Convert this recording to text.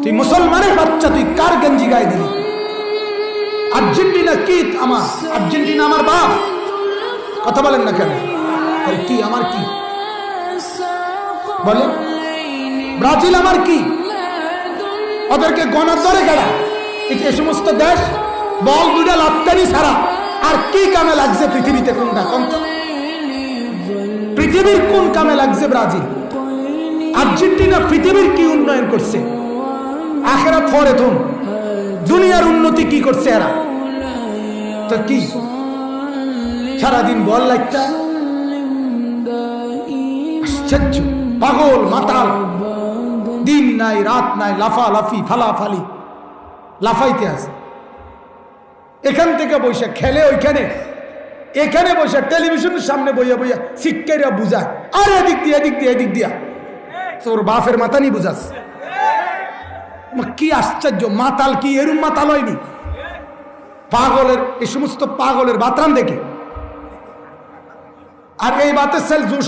তুই মুসলমানের বাচ্চা, তুই কার গেঞ্জি গায়ে দিলি? আর্জেন্টিনা কি আমার? আর্জেন্টিনা আমার বাপ। কথা বলেন না কেন? আরে কি আমার কি বলে? ব্রাজিল আমার কি? ওদেরকে গণার দরে গেড়া। এই সমস্ত দেশ বল দুটা লাপ্তানি ছাড়া আর কি কামে লাগছে পৃথিবীতে? কোনটা কোনটা পৃথিবীর কোন কামে লাগছে ব্রাজিল? আর্জেন্টিনা পৃথিবীর কি উন্নয়ন করছে? আখেরাত ফরে তুম দুনিয়ার উন্নতি কি করছে এরা? তো কি সারাদিন বল লাগতা? আশ্চর্য, পাগল মাতাল, দিন নাই রাত নাই, লাফালাফি ফালাফালি, লাফাইতে আছে। এখান থেকে বসে খেলে ওইখানে, এখানে বসে টেলিভিশনের সামনে বইয়া বইয়া শিক্ষাইরা বুঝায়, আরে এদিক দিয়া এদিক দিয়া এদিক দিয়া। তোর বাপের মাথা নি বুঝাস? কি আশ্চর্য, মাতাল কি এরম মাতাল হয়নি? পাগলের, এই সমস্ত পাগলের বাতরান দেখে। আর এই বাতের সেল জোশ